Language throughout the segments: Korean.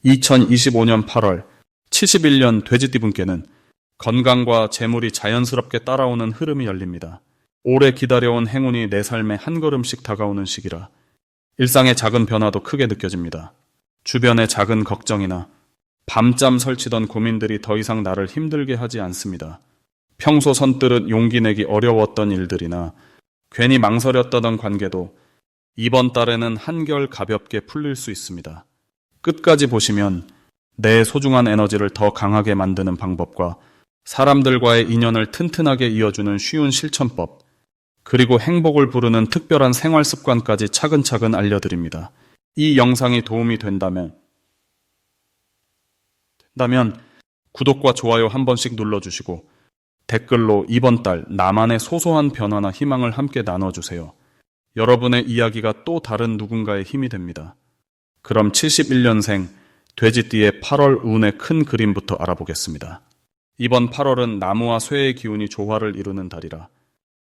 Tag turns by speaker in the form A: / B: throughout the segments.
A: 2025년 8월 71년 돼지띠분께는 건강과 재물이 자연스럽게 따라오는 흐름이 열립니다. 오래 기다려온 행운이 내 삶에 한 걸음씩 다가오는 시기라 일상의 작은 변화도 크게 느껴집니다. 주변의 작은 걱정이나 밤잠 설치던 고민들이 더 이상 나를 힘들게 하지 않습니다. 평소 선뜻 용기 내기 어려웠던 일들이나 괜히 망설였던 관계도 이번 달에는 한결 가볍게 풀릴 수 있습니다. 끝까지 보시면 내 소중한 에너지를 더 강하게 만드는 방법과 사람들과의 인연을 튼튼하게 이어주는 쉬운 실천법, 그리고 행복을 부르는 특별한 생활 습관까지 차근차근 알려드립니다. 이 영상이 도움이 된다면 구독과 좋아요 한 번씩 눌러주시고 댓글로 이번 달 나만의 소소한 변화나 희망을 함께 나눠주세요. 여러분의 이야기가 또 다른 누군가의 힘이 됩니다. 그럼 71년생 돼지띠의 8월 운의 큰 그림부터 알아보겠습니다. 이번 8월은 나무와 쇠의 기운이 조화를 이루는 달이라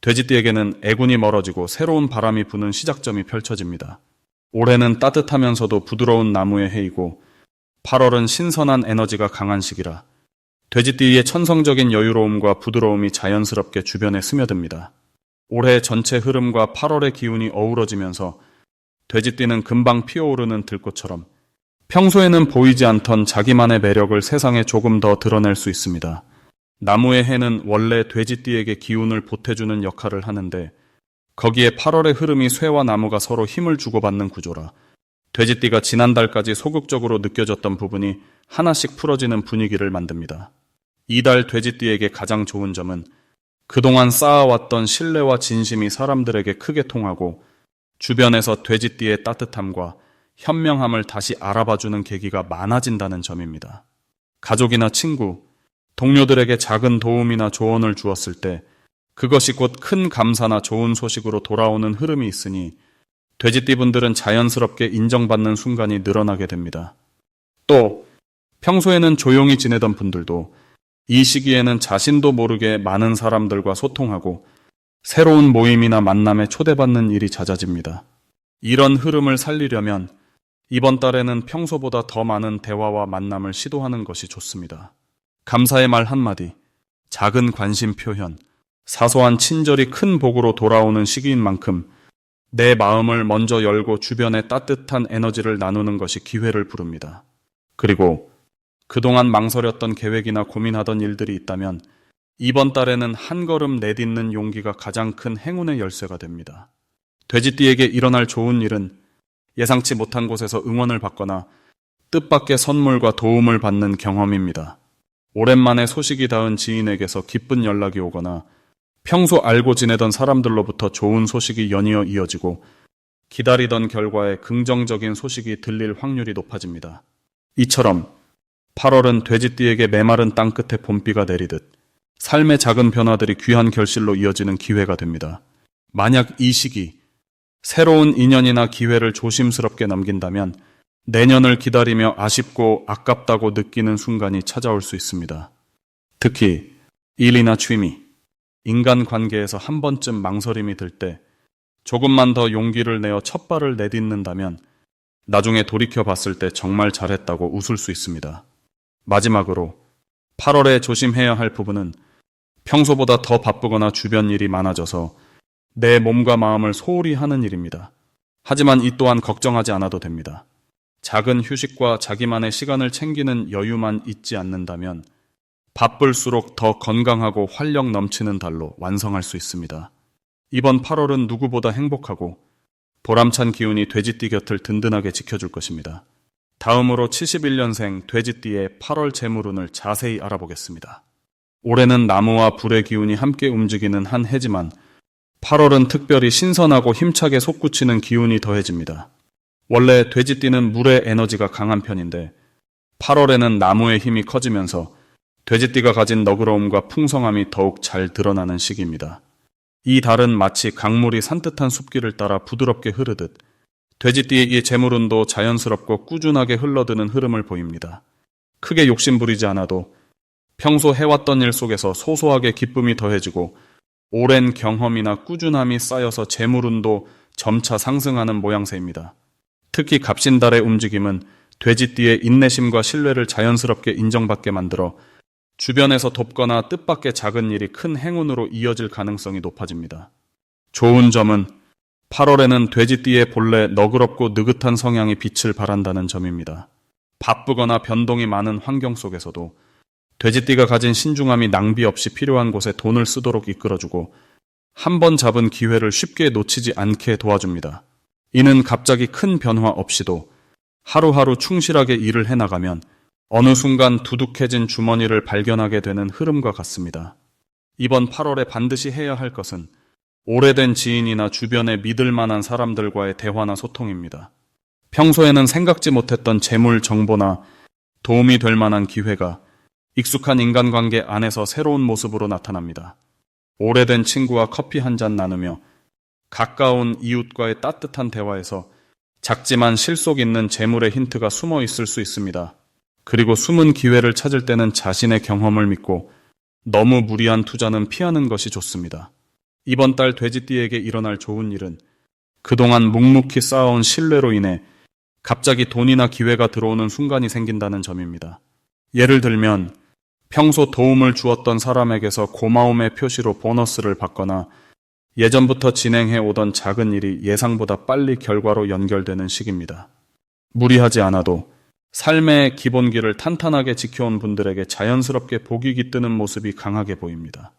A: 돼지띠에게는 애군이 멀어지고 새로운 바람이 부는 시작점이 펼쳐집니다. 올해는 따뜻하면서도 부드러운 나무의 해이고 8월은 신선한 에너지가 강한 시기라 돼지띠의 천성적인 여유로움과 부드러움이 자연스럽게 주변에 스며듭니다. 올해 전체 흐름과 8월의 기운이 어우러지면서 돼지띠는 금방 피어오르는 들꽃처럼 평소에는 보이지 않던 자기만의 매력을 세상에 조금 더 드러낼 수 있습니다. 나무의 해는 원래 돼지띠에게 기운을 보태주는 역할을 하는데 거기에 8월의 흐름이 쇠와 나무가 서로 힘을 주고받는 구조라 돼지띠가 지난달까지 소극적으로 느껴졌던 부분이 하나씩 풀어지는 분위기를 만듭니다. 이달 돼지띠에게 가장 좋은 점은 그동안 쌓아왔던 신뢰와 진심이 사람들에게 크게 통하고 주변에서 돼지띠의 따뜻함과 현명함을 다시 알아봐주는 계기가 많아진다는 점입니다. 가족이나 친구, 동료들에게 작은 도움이나 조언을 주었을 때 그것이 곧 큰 감사나 좋은 소식으로 돌아오는 흐름이 있으니 돼지띠분들은 자연스럽게 인정받는 순간이 늘어나게 됩니다. 또 평소에는 조용히 지내던 분들도 이 시기에는 자신도 모르게 많은 사람들과 소통하고 새로운 모임이나 만남에 초대받는 일이 잦아집니다. 이런 흐름을 살리려면 이번 달에는 평소보다 더 많은 대화와 만남을 시도하는 것이 좋습니다. 감사의 말 한마디, 작은 관심 표현, 사소한 친절이 큰 복으로 돌아오는 시기인 만큼 내 마음을 먼저 열고 주변에 따뜻한 에너지를 나누는 것이 기회를 부릅니다. 그리고 그동안 망설였던 계획이나 고민하던 일들이 있다면 이번 달에는 한 걸음 내딛는 용기가 가장 큰 행운의 열쇠가 됩니다. 돼지띠에게 일어날 좋은 일은 예상치 못한 곳에서 응원을 받거나 뜻밖의 선물과 도움을 받는 경험입니다. 오랜만에 소식이 닿은 지인에게서 기쁜 연락이 오거나 평소 알고 지내던 사람들로부터 좋은 소식이 연이어 이어지고 기다리던 결과에 긍정적인 소식이 들릴 확률이 높아집니다. 이처럼 8월은 돼지띠에게 메마른 땅끝에 봄비가 내리듯 삶의 작은 변화들이 귀한 결실로 이어지는 기회가 됩니다. 만약 이 시기 새로운 인연이나 기회를 조심스럽게 넘긴다면 내년을 기다리며 아쉽고 아깝다고 느끼는 순간이 찾아올 수 있습니다. 특히 일이나 취미, 인간관계에서 한 번쯤 망설임이 들 때 조금만 더 용기를 내어 첫 발을 내딛는다면 나중에 돌이켜봤을 때 정말 잘했다고 웃을 수 있습니다. 마지막으로 8월에 조심해야 할 부분은 평소보다 더 바쁘거나 주변 일이 많아져서 내 몸과 마음을 소홀히 하는 일입니다. 하지만 이 또한 걱정하지 않아도 됩니다. 작은 휴식과 자기만의 시간을 챙기는 여유만 있지 않는다면 바쁠수록 더 건강하고 활력 넘치는 달로 완성할 수 있습니다. 이번 8월은 누구보다 행복하고 보람찬 기운이 돼지띠 곁을 든든하게 지켜줄 것입니다. 다음으로 71년생 돼지띠의 8월 재물운을 자세히 알아보겠습니다. 올해는 나무와 불의 기운이 함께 움직이는 한 해지만 8월은 특별히 신선하고 힘차게 솟구치는 기운이 더해집니다. 원래 돼지띠는 물의 에너지가 강한 편인데 8월에는 나무의 힘이 커지면서 돼지띠가 가진 너그러움과 풍성함이 더욱 잘 드러나는 시기입니다. 이 달은 마치 강물이 산뜻한 숲길을 따라 부드럽게 흐르듯 돼지띠의 재물운도 자연스럽고 꾸준하게 흘러드는 흐름을 보입니다. 크게 욕심부리지 않아도 평소 해왔던 일 속에서 소소하게 기쁨이 더해지고 오랜 경험이나 꾸준함이 쌓여서 재물운도 점차 상승하는 모양새입니다. 특히 갑신달의 움직임은 돼지띠의 인내심과 신뢰를 자연스럽게 인정받게 만들어 주변에서 돕거나 뜻밖의 작은 일이 큰 행운으로 이어질 가능성이 높아집니다. 좋은 점은 8월에는 돼지띠의 본래 너그럽고 느긋한 성향이 빛을 발한다는 점입니다. 바쁘거나 변동이 많은 환경 속에서도 돼지띠가 가진 신중함이 낭비 없이 필요한 곳에 돈을 쓰도록 이끌어주고 한 번 잡은 기회를 쉽게 놓치지 않게 도와줍니다. 이는 갑자기 큰 변화 없이도 하루하루 충실하게 일을 해나가면 어느 순간 두둑해진 주머니를 발견하게 되는 흐름과 같습니다. 이번 8월에 반드시 해야 할 것은 오래된 지인이나 주변에 믿을 만한 사람들과의 대화나 소통입니다. 평소에는 생각지 못했던 재물 정보나 도움이 될 만한 기회가 익숙한 인간관계 안에서 새로운 모습으로 나타납니다. 오래된 친구와 커피 한 잔 나누며 가까운 이웃과의 따뜻한 대화에서 작지만 실속 있는 재물의 힌트가 숨어 있을 수 있습니다. 그리고 숨은 기회를 찾을 때는 자신의 경험을 믿고 너무 무리한 투자는 피하는 것이 좋습니다. 이번 달 돼지띠에게 일어날 좋은 일은 그동안 묵묵히 쌓아온 신뢰로 인해 갑자기 돈이나 기회가 들어오는 순간이 생긴다는 점입니다. 예를 들면 평소 도움을 주었던 사람에게서 고마움의 표시로 보너스를 받거나 예전부터 진행해 오던 작은 일이 예상보다 빨리 결과로 연결되는 시기입니다. 무리하지 않아도 삶의 기본기를 탄탄하게 지켜온 분들에게 자연스럽게 복이 깃드는 모습이 강하게 보입니다.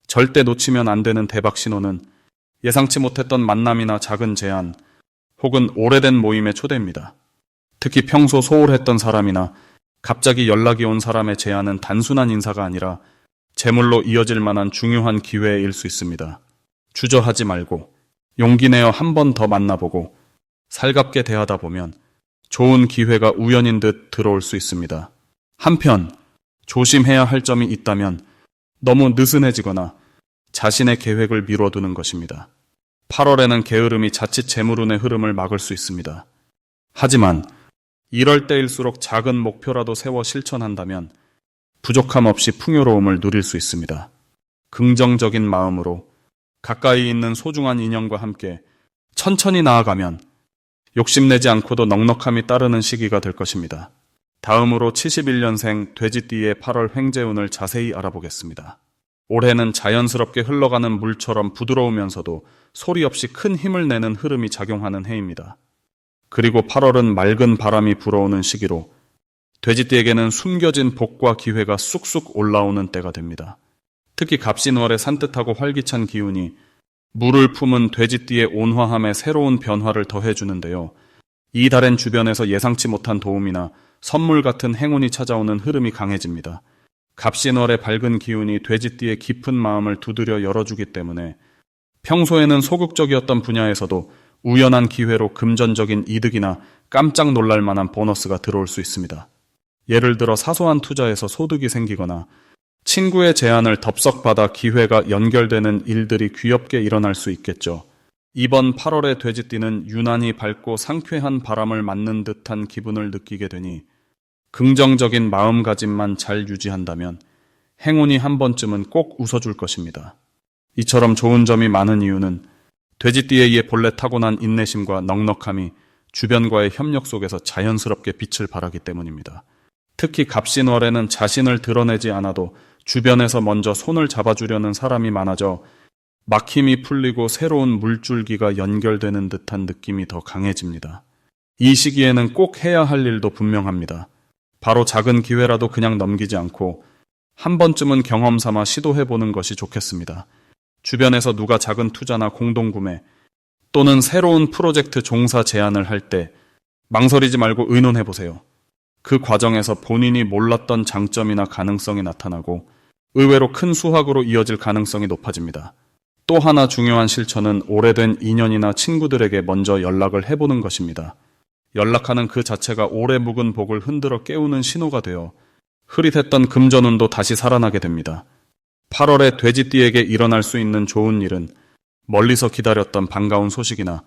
A: 절대 놓치면 안 되는 대박 신호는 예상치 못했던 만남이나 작은 제안 혹은 오래된 모임의 초대입니다. 특히 평소 소홀했던 사람이나 갑자기 연락이 온 사람의 제안은 단순한 인사가 아니라 재물로 이어질 만한 중요한 기회일 수 있습니다. 주저하지 말고 용기 내어 한 번 더 만나보고 살갑게 대하다 보면 좋은 기회가 우연인 듯 들어올 수 있습니다. 한편 조심해야 할 점이 있다면 너무 느슨해지거나 자신의 계획을 미뤄두는 것입니다. 8월에는 게으름이 자칫 재물운의 흐름을 막을 수 있습니다. 하지만 이럴 때일수록 작은 목표라도 세워 실천한다면 부족함 없이 풍요로움을 누릴 수 있습니다. 긍정적인 마음으로 가까이 있는 소중한 인연과 함께 천천히 나아가면 욕심내지 않고도 넉넉함이 따르는 시기가 될 것입니다. 다음으로 71년생 돼지띠의 8월 횡재운을 자세히 알아보겠습니다. 올해는 자연스럽게 흘러가는 물처럼 부드러우면서도 소리 없이 큰 힘을 내는 흐름이 작용하는 해입니다. 그리고 8월은 맑은 바람이 불어오는 시기로 돼지띠에게는 숨겨진 복과 기회가 쑥쑥 올라오는 때가 됩니다. 특히 갑신월의 산뜻하고 활기찬 기운이 물을 품은 돼지띠의 온화함에 새로운 변화를 더해주는데요. 이 달엔 주변에서 예상치 못한 도움이나 선물 같은 행운이 찾아오는 흐름이 강해집니다. 갑신월의 밝은 기운이 돼지띠의 깊은 마음을 두드려 열어주기 때문에 평소에는 소극적이었던 분야에서도 우연한 기회로 금전적인 이득이나 깜짝 놀랄 만한 보너스가 들어올 수 있습니다. 예를 들어 사소한 투자에서 소득이 생기거나 친구의 제안을 덥석받아 기회가 연결되는 일들이 귀엽게 일어날 수 있겠죠. 이번 8월의 돼지띠는 유난히 밝고 상쾌한 바람을 맞는 듯한 기분을 느끼게 되니 긍정적인 마음가짐만 잘 유지한다면 행운이 한 번쯤은 꼭 웃어줄 것입니다. 이처럼 좋은 점이 많은 이유는 돼지띠에 본래 타고난 인내심과 넉넉함이 주변과의 협력 속에서 자연스럽게 빛을 발하기 때문입니다. 특히 갑신월에는 자신을 드러내지 않아도 주변에서 먼저 손을 잡아주려는 사람이 많아져 막힘이 풀리고 새로운 물줄기가 연결되는 듯한 느낌이 더 강해집니다. 이 시기에는 꼭 해야 할 일도 분명합니다. 바로 작은 기회라도 그냥 넘기지 않고 한 번쯤은 경험 삼아 시도해보는 것이 좋겠습니다. 주변에서 누가 작은 투자나 공동구매 또는 새로운 프로젝트 종사 제안을 할 때 망설이지 말고 의논해보세요. 그 과정에서 본인이 몰랐던 장점이나 가능성이 나타나고 의외로 큰 수확으로 이어질 가능성이 높아집니다. 또 하나 중요한 실천은 오래된 인연이나 친구들에게 먼저 연락을 해보는 것입니다. 연락하는 그 자체가 오래 묵은 복을 흔들어 깨우는 신호가 되어 흐릿했던 금전운도 다시 살아나게 됩니다. 8월에 돼지띠에게 일어날 수 있는 좋은 일은 멀리서 기다렸던 반가운 소식이나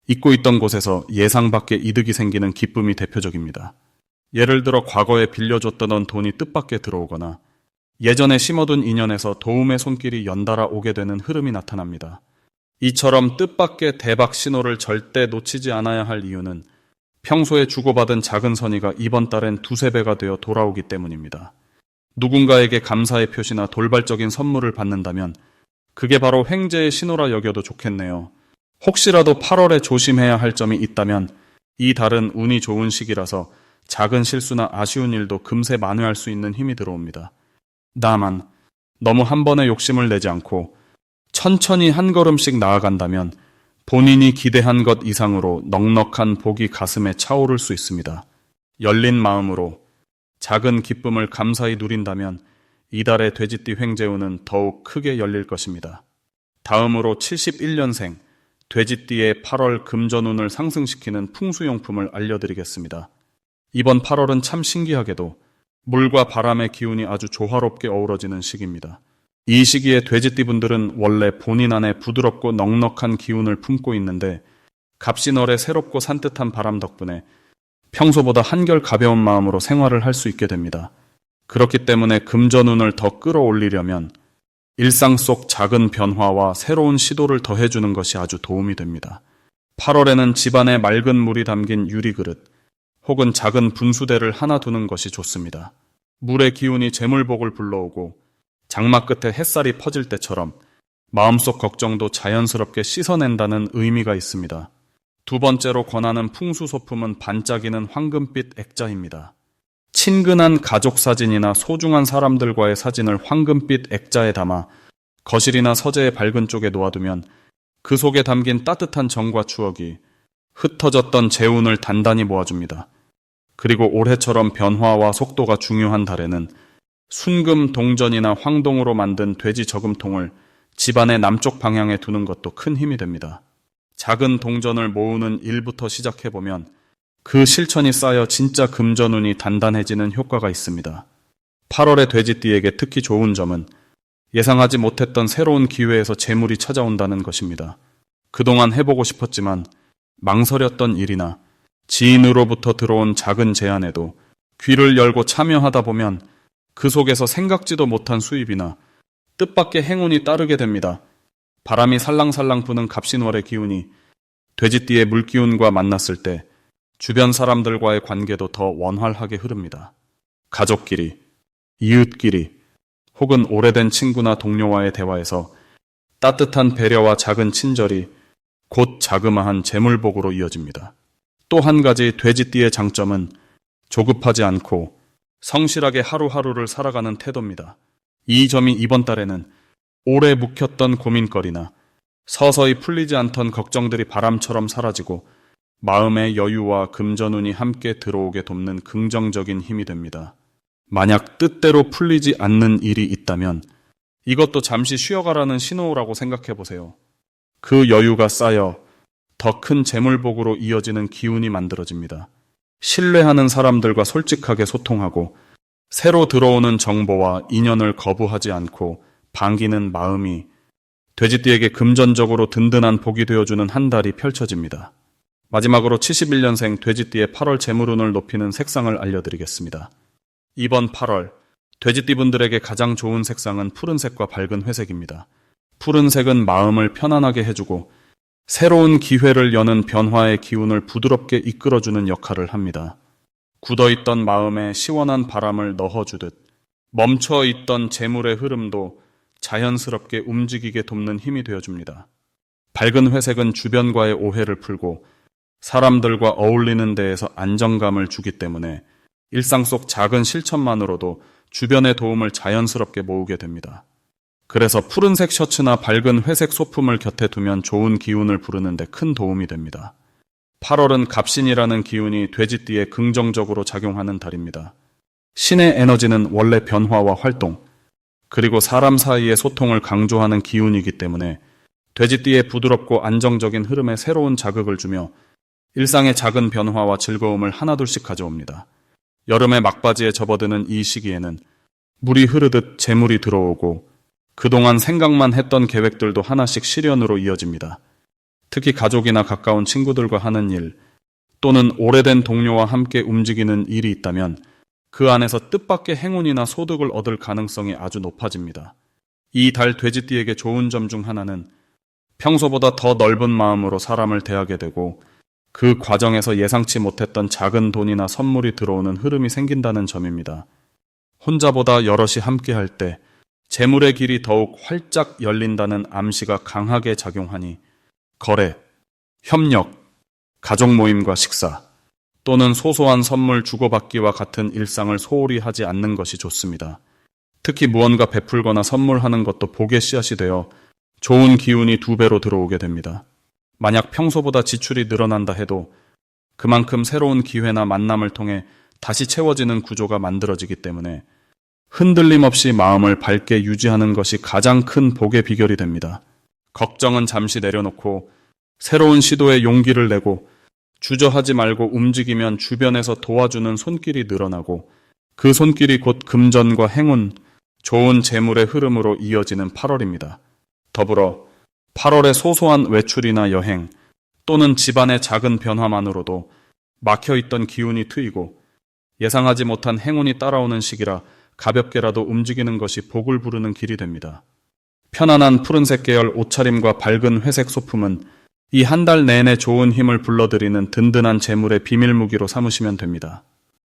A: 잊고 있던 곳에서 예상 밖의 이득이 생기는 기쁨이 대표적입니다. 예를 들어 과거에 빌려줬던 돈이 뜻밖의 들어오거나 예전에 심어둔 인연에서 도움의 손길이 연달아 오게 되는 흐름이 나타납니다. 이처럼 뜻밖의 대박 신호를 절대 놓치지 않아야 할 이유는 평소에 주고받은 작은 선의가 이번 달엔 두세 배가 되어 돌아오기 때문입니다. 누군가에게 감사의 표시나 돌발적인 선물을 받는다면 그게 바로 횡재의 신호라 여겨도 좋겠네요. 혹시라도 8월에 조심해야 할 점이 있다면 이 달은 운이 좋은 시기라서 작은 실수나 아쉬운 일도 금세 만회할 수 있는 힘이 들어옵니다. 다만 너무 한 번에 욕심을 내지 않고 천천히 한 걸음씩 나아간다면 본인이 기대한 것 이상으로 넉넉한 복이 가슴에 차오를 수 있습니다. 열린 마음으로 작은 기쁨을 감사히 누린다면 이달의 돼지띠 횡재운은 더욱 크게 열릴 것입니다. 다음으로 71년생 돼지띠의 8월 금전운을 상승시키는 풍수용품을 알려드리겠습니다. 이번 8월은 참 신기하게도 물과 바람의 기운이 아주 조화롭게 어우러지는 시기입니다. 이 시기에 돼지띠 분들은 원래 본인 안에 부드럽고 넉넉한 기운을 품고 있는데 갑신월의 새롭고 산뜻한 바람 덕분에 평소보다 한결 가벼운 마음으로 생활을 할 수 있게 됩니다. 그렇기 때문에 금전운을 더 끌어올리려면 일상 속 작은 변화와 새로운 시도를 더해주는 것이 아주 도움이 됩니다. 8월에는 집안에 맑은 물이 담긴 유리그릇 혹은 작은 분수대를 하나 두는 것이 좋습니다. 물의 기운이 재물복을 불러오고 장마 끝에 햇살이 퍼질 때처럼 마음속 걱정도 자연스럽게 씻어낸다는 의미가 있습니다. 두 번째로 권하는 풍수소품은 반짝이는 황금빛 액자입니다. 친근한 가족 사진이나 소중한 사람들과의 사진을 황금빛 액자에 담아 거실이나 서재의 밝은 쪽에 놓아두면 그 속에 담긴 따뜻한 정과 추억이 흩어졌던 재운을 단단히 모아줍니다. 그리고 올해처럼 변화와 속도가 중요한 달에는 순금 동전이나 황동으로 만든 돼지 저금통을 집안의 남쪽 방향에 두는 것도 큰 힘이 됩니다. 작은 동전을 모으는 일부터 시작해보면 그 실천이 쌓여 진짜 금전운이 단단해지는 효과가 있습니다. 8월의 돼지띠에게 특히 좋은 점은 예상하지 못했던 새로운 기회에서 재물이 찾아온다는 것입니다. 그동안 해보고 싶었지만 망설였던 일이나 지인으로부터 들어온 작은 제안에도 귀를 열고 참여하다 보면 그 속에서 생각지도 못한 수입이나 뜻밖의 행운이 따르게 됩니다. 바람이 살랑살랑 부는 갑신월의 기운이 돼지띠의 물기운과 만났을 때 주변 사람들과의 관계도 더 원활하게 흐릅니다. 가족끼리, 이웃끼리, 혹은 오래된 친구나 동료와의 대화에서 따뜻한 배려와 작은 친절이 곧 자그마한 재물복으로 이어집니다. 또 한 가지 돼지띠의 장점은 조급하지 않고 성실하게 하루하루를 살아가는 태도입니다. 이 점이 이번 달에는 오래 묵혔던 고민거리나 서서히 풀리지 않던 걱정들이 바람처럼 사라지고 마음의 여유와 금전운이 함께 들어오게 돕는 긍정적인 힘이 됩니다. 만약 뜻대로 풀리지 않는 일이 있다면 이것도 잠시 쉬어가라는 신호라고 생각해보세요. 그 여유가 쌓여 더 큰 재물복으로 이어지는 기운이 만들어집니다. 신뢰하는 사람들과 솔직하게 소통하고 새로 들어오는 정보와 인연을 거부하지 않고 반기는 마음이 돼지띠에게 금전적으로 든든한 복이 되어주는 한 달이 펼쳐집니다. 마지막으로 71년생 돼지띠의 8월 재물운을 높이는 색상을 알려드리겠습니다. 이번 8월 돼지띠 분들에게 가장 좋은 색상은 푸른색과 밝은 회색입니다. 푸른색은 마음을 편안하게 해주고 새로운 기회를 여는 변화의 기운을 부드럽게 이끌어주는 역할을 합니다. 굳어있던 마음에 시원한 바람을 넣어주듯 멈춰있던 재물의 흐름도 자연스럽게 움직이게 돕는 힘이 되어줍니다. 밝은 회색은 주변과의 오해를 풀고 사람들과 어울리는 데에서 안정감을 주기 때문에 일상 속 작은 실천만으로도 주변의 도움을 자연스럽게 모으게 됩니다. 그래서 푸른색 셔츠나 밝은 회색 소품을 곁에 두면 좋은 기운을 부르는 데 큰 도움이 됩니다. 8월은 갑신이라는 기운이 돼지띠에 긍정적으로 작용하는 달입니다. 신의 에너지는 원래 변화와 활동, 그리고 사람 사이의 소통을 강조하는 기운이기 때문에 돼지띠의 부드럽고 안정적인 흐름에 새로운 자극을 주며 일상의 작은 변화와 즐거움을 하나둘씩 가져옵니다. 여름의 막바지에 접어드는 이 시기에는 물이 흐르듯 재물이 들어오고 그동안 생각만 했던 계획들도 하나씩 실현으로 이어집니다. 특히 가족이나 가까운 친구들과 하는 일 또는 오래된 동료와 함께 움직이는 일이 있다면 그 안에서 뜻밖의 행운이나 소득을 얻을 가능성이 아주 높아집니다. 이 달 돼지띠에게 좋은 점 중 하나는 평소보다 더 넓은 마음으로 사람을 대하게 되고 그 과정에서 예상치 못했던 작은 돈이나 선물이 들어오는 흐름이 생긴다는 점입니다. 혼자보다 여럿이 함께할 때 재물의 길이 더욱 활짝 열린다는 암시가 강하게 작용하니 거래, 협력, 가족 모임과 식사 또는 소소한 선물 주고받기와 같은 일상을 소홀히 하지 않는 것이 좋습니다. 특히 무언가 베풀거나 선물하는 것도 복의 씨앗이 되어 좋은 기운이 2배로 들어오게 됩니다. 만약 평소보다 지출이 늘어난다 해도 그만큼 새로운 기회나 만남을 통해 다시 채워지는 구조가 만들어지기 때문에 흔들림 없이 마음을 밝게 유지하는 것이 가장 큰 복의 비결이 됩니다. 걱정은 잠시 내려놓고 새로운 시도에 용기를 내고 주저하지 말고 움직이면 주변에서 도와주는 손길이 늘어나고 그 손길이 곧 금전과 행운, 좋은 재물의 흐름으로 이어지는 8월입니다. 더불어 8월의 소소한 외출이나 여행 또는 집안의 작은 변화만으로도 막혀있던 기운이 트이고 예상하지 못한 행운이 따라오는 시기라 가볍게라도 움직이는 것이 복을 부르는 길이 됩니다. 편안한 푸른색 계열 옷차림과 밝은 회색 소품은 이 한 달 내내 좋은 힘을 불러들이는 든든한 재물의 비밀무기로 삼으시면 됩니다.